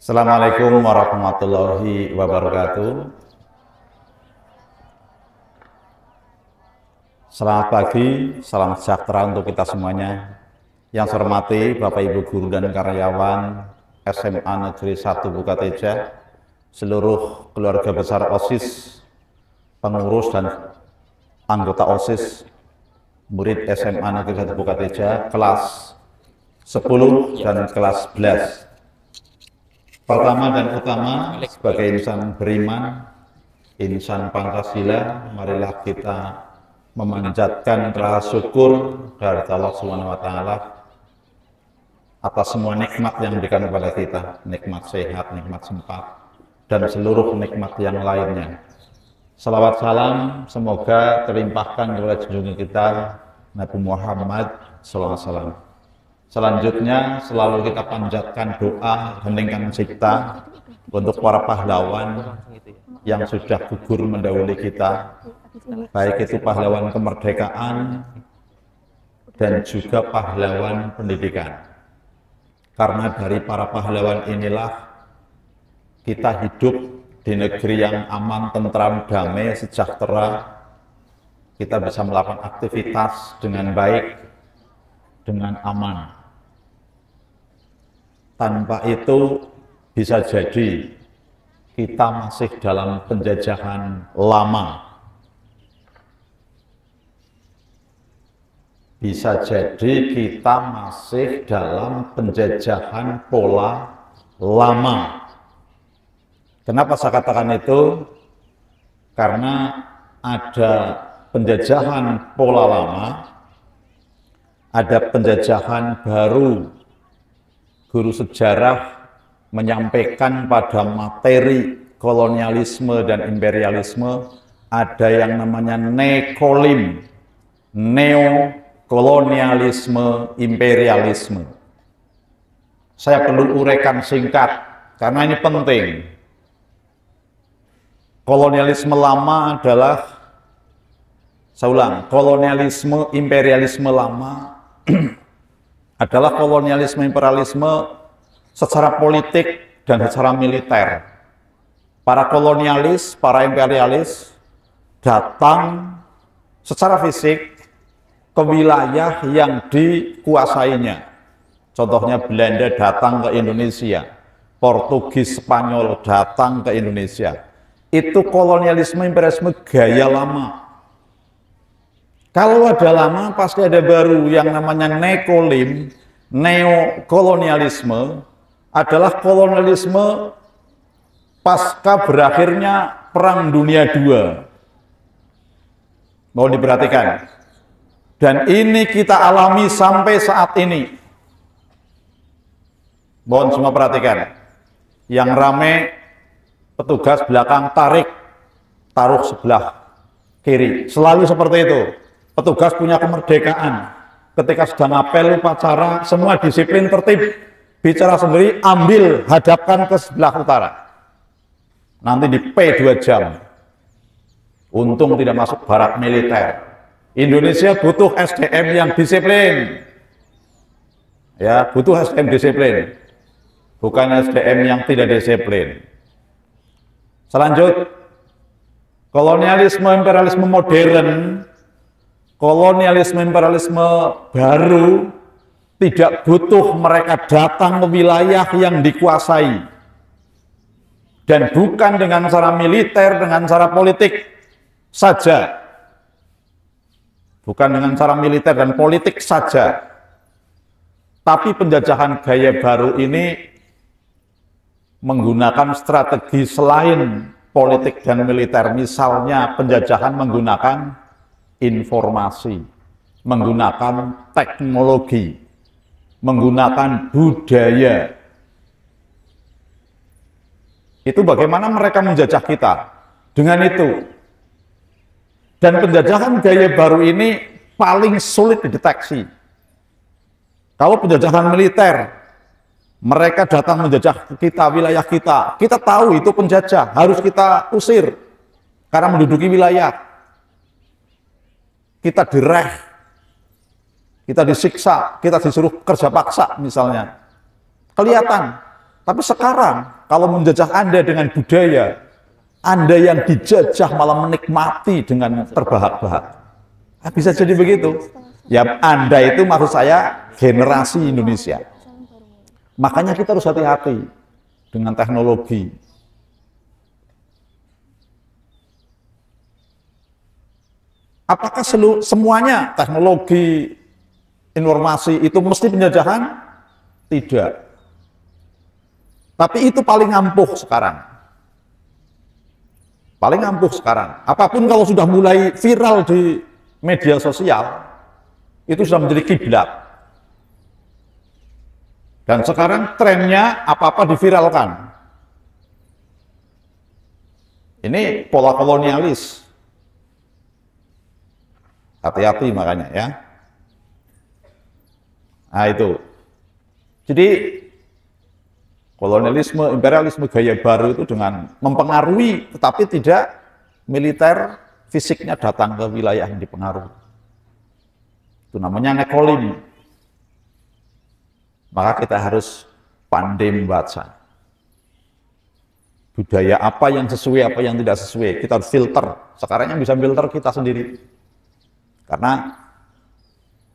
Assalamualaikum warahmatullahi wabarakatuh. Selamat pagi, salam sejahtera untuk kita semuanya. Yang saya hormati Bapak Ibu guru dan karyawan SMA Negeri 1 Bukateja, seluruh keluarga besar OSIS, pengurus dan anggota OSIS, murid SMA Negeri 1 Bukateja, kelas 10 dan kelas 11. Pertama dan utama, sebagai insan beriman, insan Pancasila, marilah kita memanjatkan rasa syukur dari Allah Subhanahu wa Ta'ala atas semua nikmat yang diberikan kepada kita, nikmat sehat, nikmat sempat, dan seluruh nikmat yang lainnya. Salawat salam semoga terlimpahkan kepada junjungan kita Nabi Muhammad SAW. Selanjutnya selalu kita panjatkan doa, heningkan cipta untuk para pahlawan yang sudah gugur mendahului kita, baik itu pahlawan kemerdekaan dan juga pahlawan pendidikan. Karena dari para pahlawan inilah kita hidup di negeri yang aman, tentram, damai, sejahtera. Kita bisa melakukan aktivitas dengan baik, dengan aman. Tanpa itu bisa jadi kita masih dalam penjajahan lama. Bisa jadi kita masih dalam penjajahan pola lama. Kenapa saya katakan itu? Karena ada penjajahan pola lama, ada penjajahan baru. Guru sejarah menyampaikan pada materi kolonialisme dan imperialisme ada yang namanya nekolim, neokolonialisme, imperialisme. Saya perlu uraikan singkat karena ini penting. Kolonialisme lama adalah, saya ulang, kolonialisme, imperialisme lama adalah kolonialisme imperialisme secara politik dan secara militer. Para kolonialis, para imperialis datang secara fisik ke wilayah yang dikuasainya. Contohnya Belanda datang ke Indonesia, Portugis, Spanyol datang ke Indonesia. Itu kolonialisme imperialisme gaya lama. Kalau ada lama, pasti ada baru yang namanya nekolim, neokolonialisme, adalah kolonialisme pasca berakhirnya Perang Dunia II. Mau diperhatikan. Dan ini kita alami sampai saat ini. Mohon semua perhatikan. Yang rame, petugas belakang taruh sebelah kiri. Selalu seperti itu. Petugas punya kemerdekaan. Ketika sedang apel, upacara, semua disiplin, tertib, bicara sendiri, ambil, hadapkan ke sebelah utara. Nanti di P 2 jam. Untung tidak masuk barak militer. Indonesia butuh SDM yang disiplin. Ya, butuh SDM disiplin. Bukan SDM yang tidak disiplin. Selanjut, kolonialisme imperialisme modern, kolonialisme imperialisme baru tidak butuh mereka datang ke wilayah yang dikuasai. Dan bukan dengan cara militer, dengan cara politik saja. Bukan dengan cara militer dan politik saja. Tapi penjajahan gaya baru ini menggunakan strategi selain politik dan militer. Misalnya penjajahan menggunakan informasi, menggunakan teknologi, menggunakan budaya. Itu bagaimana mereka menjajah kita dengan itu. Dan penjajahan gaya baru ini paling sulit dideteksi. Kalau penjajahan militer, mereka datang menjajah kita, wilayah kita. Kita tahu itu penjajah, harus kita usir karena menduduki wilayah. Kita direh, kita disiksa, kita disuruh kerja paksa misalnya. Kelihatan Tapi sekarang, kalau menjajah Anda dengan budaya, Anda yang dijajah malah menikmati dengan terbahak-bahak. Nah, bisa jadi begitu. Ya, Anda itu maksud saya generasi Indonesia. Makanya kita harus hati-hati dengan teknologi. Apakah semuanya teknologi informasi itu mesti penjajahan? Tidak. Tapi itu paling ampuh sekarang. Paling ampuh sekarang. Apapun kalau sudah mulai viral di media sosial, itu sudah menjadi kiblat. Dan sekarang trennya apa-apa diviralkan. Ini pola kolonialis. Hati-hati makanya ya. Nah itu. Jadi kolonialisme, imperialisme gaya baru itu dengan mempengaruhi, tetapi tidak militer, fisiknya datang ke wilayah yang dipengaruhi. Itu namanya ngekolim. Maka kita harus pandai membaca. Budaya apa yang sesuai, apa yang tidak sesuai. Kita harus filter. Sekarang yang bisa filter kita sendiri. Karena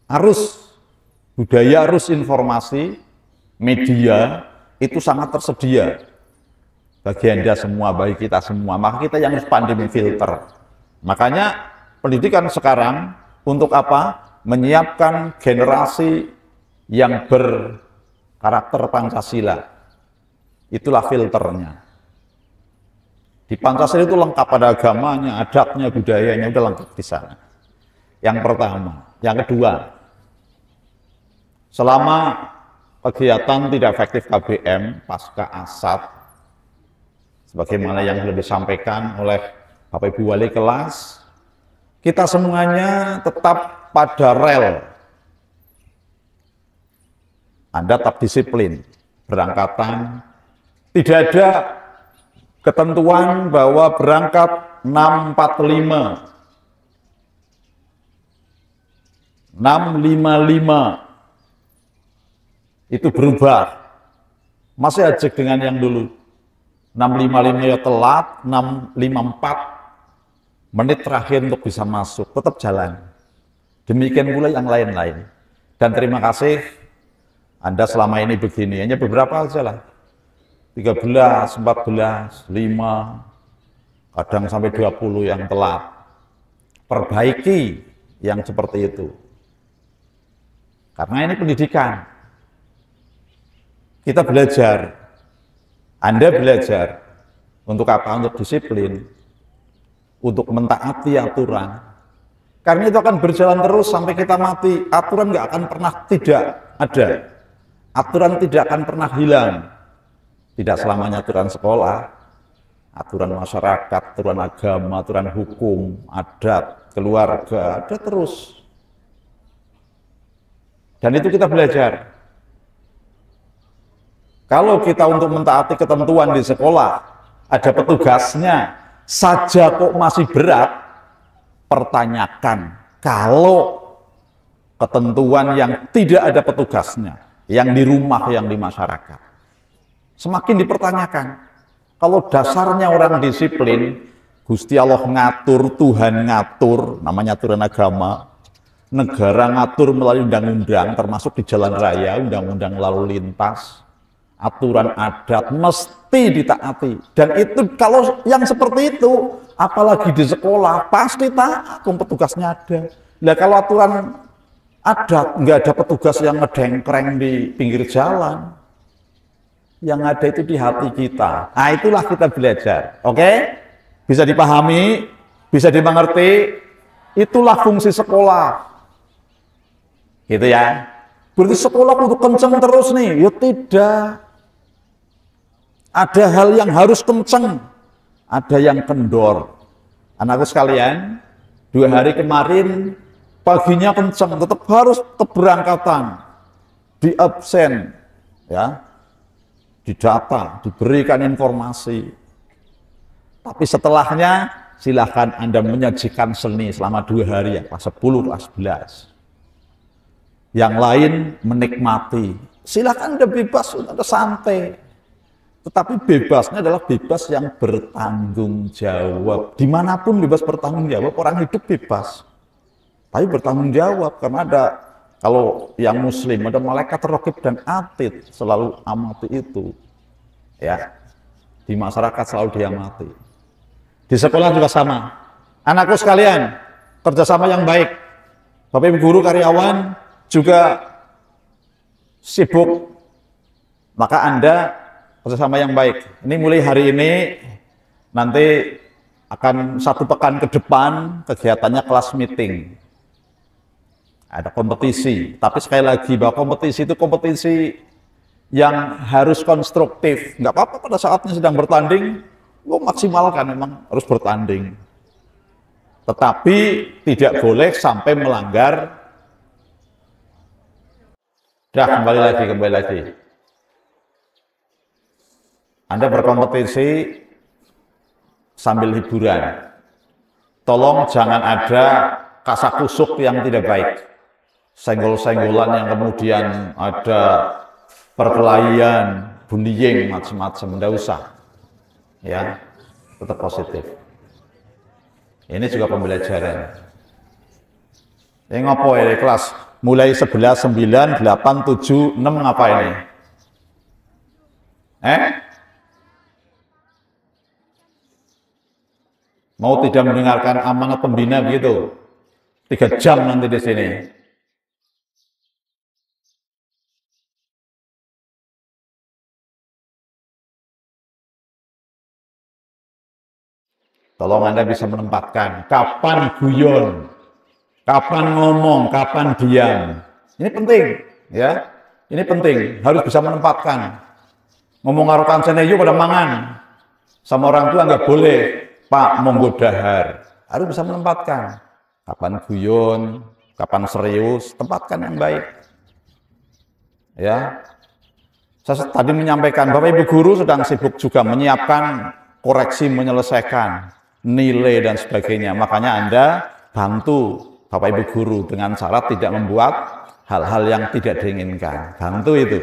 arus budaya, arus informasi, media, itu sangat tersedia bagi Anda semua, bagi kita semua. Maka kita yang harus pandai memfilter. Makanya pendidikan sekarang untuk apa? Menyiapkan generasi yang berkarakter Pancasila. Itulah filternya. Di Pancasila itu lengkap, ada agamanya, adatnya, budayanya, udah lengkap di sana. Yang pertama. Yang kedua, selama kegiatan tidak efektif KBM pasca Asad, sebagaimana yang sudah disampaikan oleh Bapak Ibu Wali kelas, kita semuanya tetap pada rel. Anda tetap disiplin, berangkatan, tidak ada ketentuan bahwa berangkat 6.45, 6.55 itu berubah, masih ajak dengan yang dulu. 6.55 ya telat, 6.54 menit terakhir untuk bisa masuk, tetap jalan. Demikian pula yang lain-lain. Dan terima kasih Anda selama ini begini, hanya beberapa aja lah, 13, 14, 5, kadang sampai 20 yang telat. Perbaiki yang seperti itu. Karena ini pendidikan. Kita belajar. Anda belajar. Untuk apa? Untuk disiplin. Untuk mentaati aturan. Karena itu akan berjalan terus sampai kita mati. Aturan nggak akan pernah tidak ada. Aturan tidak akan pernah hilang. Tidak selamanya aturan sekolah, aturan masyarakat, aturan agama, aturan hukum, adat, keluarga, ada terus. Dan itu kita belajar. Kalau kita untuk mentaati ketentuan di sekolah, ada petugasnya, saja kok masih berat, pertanyakan. Kalau ketentuan yang tidak ada petugasnya, yang di rumah, yang di masyarakat, semakin dipertanyakan. Kalau dasarnya orang disiplin, Gusti Allah ngatur, Tuhan ngatur, namanya aturan agama, negara ngatur melalui undang-undang, termasuk di jalan raya, undang-undang lalu lintas, aturan adat mesti ditaati. Dan itu kalau yang seperti itu, apalagi di sekolah, pasti taat, petugasnya ada. Nah kalau aturan adat, nggak ada petugas yang ngedengkreng di pinggir jalan, yang ada itu di hati kita. Nah itulah kita belajar, oke? Bisa dipahami, bisa dimengerti, itulah fungsi sekolah. Gitu ya. Berarti sekolah untuk kenceng terus nih? Ya tidak. Ada hal yang harus kenceng, ada yang kendor. Anakku sekalian, 2 hari kemarin paginya kenceng, tetap harus keberangkatan, di absen, ya, didata, diberikan informasi. Tapi setelahnya silahkan Anda menyajikan seni selama 2 hari ya, kelas 10, kelas 11. Yang lain menikmati. Silahkan Anda bebas, Anda santai. Tetapi bebasnya adalah bebas yang bertanggung jawab. Dimanapun bebas bertanggung jawab, orang hidup bebas. Tapi bertanggung jawab, karena ada, kalau yang muslim, ada malaikat raqib dan atid, selalu amati itu. Ya, di masyarakat selalu diamati. Di sekolah juga sama. Anakku sekalian, kerjasama yang baik. Bapak Ibu guru karyawan juga sibuk, maka Anda kerjasama yang baik. Ini mulai hari ini, nanti akan 1 pekan ke depan kegiatannya kelas meeting. Ada kompetisi, tapi sekali lagi bahwa kompetisi itu kompetisi yang harus konstruktif. Nggak apa-apa pada saatnya sedang bertanding, lo maksimalkan, memang harus bertanding. Tetapi tidak boleh sampai melanggar. Kembali lagi. Anda berkompetisi sambil hiburan. Tolong jangan ada kasak-kusuk yang tidak baik. Senggol-senggolan yang kemudian ada perkelahian, bullying, macam-macam. Tidak usah. Ya, tetap positif. Ini juga pembelajaran. Ini ngopo ini kelas? Mulai 11, 9, 8, 7, 6 ngapa ini? Mau tidak mendengarkan amanat pembina begitu? 3 jam nanti di sini. Tolong Anda bisa menempatkan kapan guyon, kapan ngomong, kapan diam. Ini penting, ya. Ini penting, harus bisa menempatkan. Ngomong karo kancane yo pada mangan. Sama orang tua nggak boleh, Pak monggo dahar. Harus bisa menempatkan. Kapan guyon, kapan serius, tempatkan yang baik. Ya. Saya tadi menyampaikan Bapak Ibu guru sedang sibuk juga menyiapkan koreksi, menyelesaikan nilai dan sebagainya. Makanya Anda bantu Bapak Ibu guru dengan cara tidak membuat hal-hal yang tidak diinginkan. Bantu itu.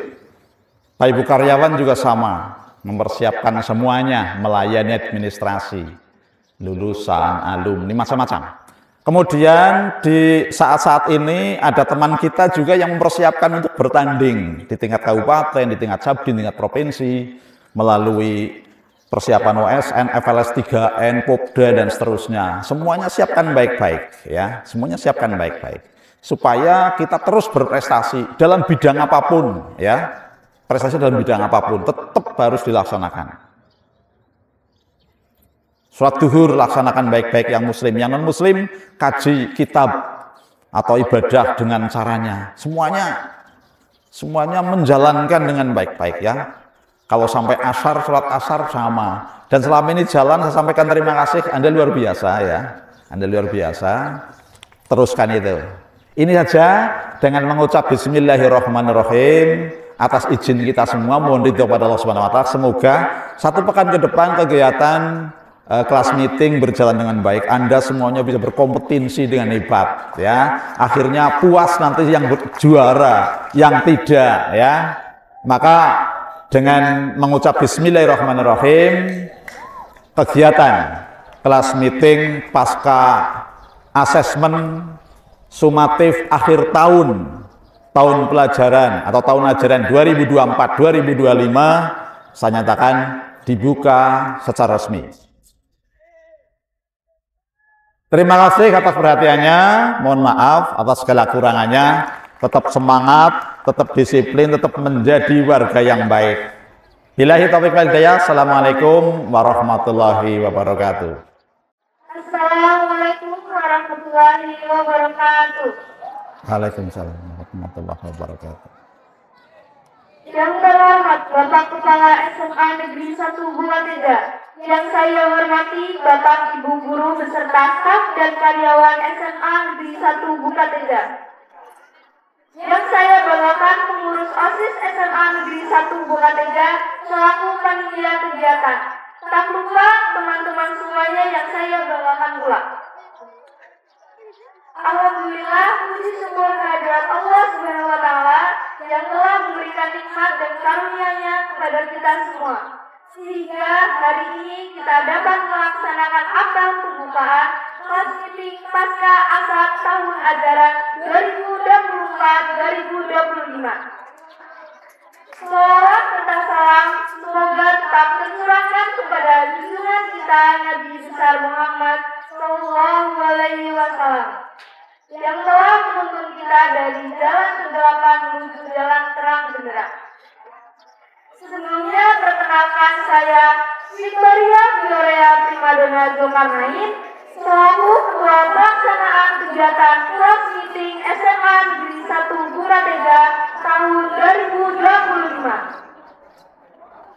Bapak Ibu karyawan juga sama, mempersiapkan semuanya, melayani administrasi, lulusan, alumni, macam-macam. Kemudian di saat-saat ini ada teman kita juga yang mempersiapkan untuk bertanding di tingkat kabupaten, di tingkat cabdi, di tingkat provinsi, melalui persiapan OSN, FLS 3N, Popda dan seterusnya. Semuanya siapkan baik-baik, ya. Semuanya siapkan baik-baik supaya kita terus berprestasi dalam bidang apapun, ya. Prestasi dalam bidang apapun tetap harus dilaksanakan. Sholat duhur laksanakan baik-baik yang muslim, yang non-muslim kaji kitab atau ibadah dengan caranya. Semuanya menjalankan dengan baik-baik, ya. Kalau sampai asar, sholat asar sama. Dan selama ini jalan, saya sampaikan terima kasih, Anda luar biasa, ya. Anda luar biasa. Teruskan itu. Ini saja dengan mengucap Bismillahirrahmanirrahim. Atas izin kita semua, mohon ridho pada Allah Subhanahu wa Ta'ala. Semoga 1 pekan ke depan kegiatan kelas meeting berjalan dengan baik. Anda semuanya bisa berkompetensi dengan hebat, ya. Akhirnya puas nanti yang juara, yang tidak, ya. Maka dengan mengucap Bismillahirrahmanirrahim, kegiatan kelas meeting pasca asesmen sumatif akhir tahun pelajaran atau tahun ajaran 2024-2025 saya nyatakan dibuka secara resmi. Terima kasih atas perhatiannya, mohon maaf atas segala kurangannya, tetap semangat, tetap disiplin, tetap menjadi warga yang baik. Billahi taufiq wal hidayah. Assalamualaikum warahmatullahi wabarakatuh. Assalamualaikum warahmatullahi wabarakatuh. Waalaikumsalam warahmatullahi wabarakatuh. Yang terhormat Bapak Kepala SMA Negeri 1 Bumateda, yang saya hormati Bapak Ibu Guru beserta staf dan karyawan SMA Negeri 1 Bumateda, yang saya banggakan pengurus OSIS SMA Negeri 1 Bumateda selaku panitia kegiatan. Tak lupa teman-teman semuanya yang saya banggakan pula. Alhamdulillah, puji syukur kehadirat Allah Subhanahu wa Ta'ala yang telah memberikan nikmat dan karunia-Nya kepada kita semua. sehingga hari ini kita dapat melaksanakan apel pembukaan kelas meeting pasca asal tahun ajaran 2024-2025. Salawat serta salam semoga tetap tercurahkan kepada junjungan kita Nabi besar Muhammad Sallallahu Alaihi Wasallam yang telah menuntun kita dari jalan kegelapan menuju jalan terang benderang. Sebelumnya perkenalkan saya Victoria Gloria Primadona Zulkarnain selaku Ketua Pelaksanaan Kegiatan Kelas Meeting SMA Negeri 1 Buratega tahun 2025.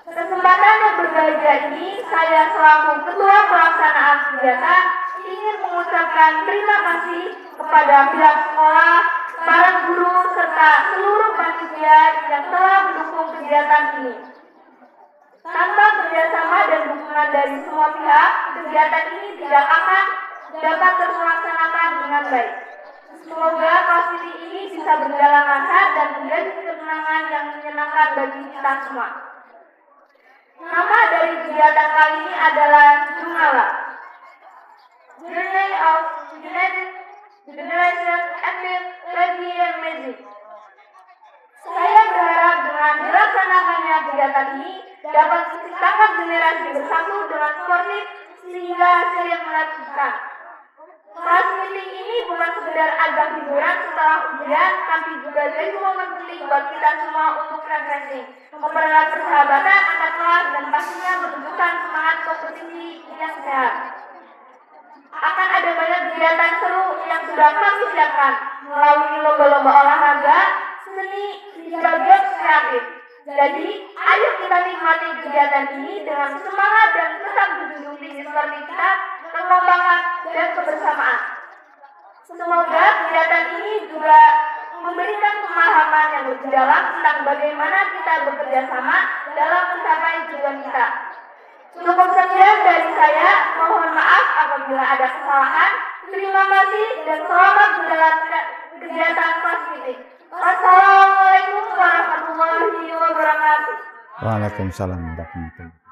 Kesempatan yang berbahagia ini, saya selaku Ketua Pelaksanaan Kegiatan ingin mengucapkan terima kasih kepada pihak sekolah, para guru, serta seluruh panitia yang telah mendukung kegiatan ini. Tanpa kerjasama dan dukungan dari semua pihak, kegiatan ini tidak akan dapat terlaksanakan dengan baik. Semoga kelas ini bisa berjalan lancar dan menjadi kemenangan yang menyenangkan bagi kita semua. Nama dari kegiatan kali ini adalah Jumala, Journey of United Generation Epic Lady and Magic. Saya berharap dengan dilaksanakannya kegiatan ini dapat menciptakan generasi bersatu dengan sportif sehingga hasil yang menakjubkan. Kelas meeting ini bukan sekedar ajang hiburan setelah ujian, tapi juga jadi momen penting buat kita semua untuk refreshing, mempererat persahabatan antar kelas dan pastinya menunjukkan semangat kompetisi yang sehat. Akan ada banyak kegiatan seru yang sudah kami siapkan melalui lomba-lomba olahraga, seni, hingga games kreatif. Jadi, ayo kita nikmati kegiatan ini dengan semangat dan tetap junjung tinggi seperti kita, kekompakan dan kebersamaan. Semoga kegiatan ini juga memberikan pemahaman yang lebih dalam tentang bagaimana kita bekerja sama dalam mencapai tujuan kita. Cukup sekian dari saya, mohon maaf apabila ada kesalahan. Terima kasih dan selamat menjalankan kegiatan kelas meeting. Wassalamualaikum warahmatullahi wabarakatuh. Waalaikumsalam warahmatullahi wabarakatuh.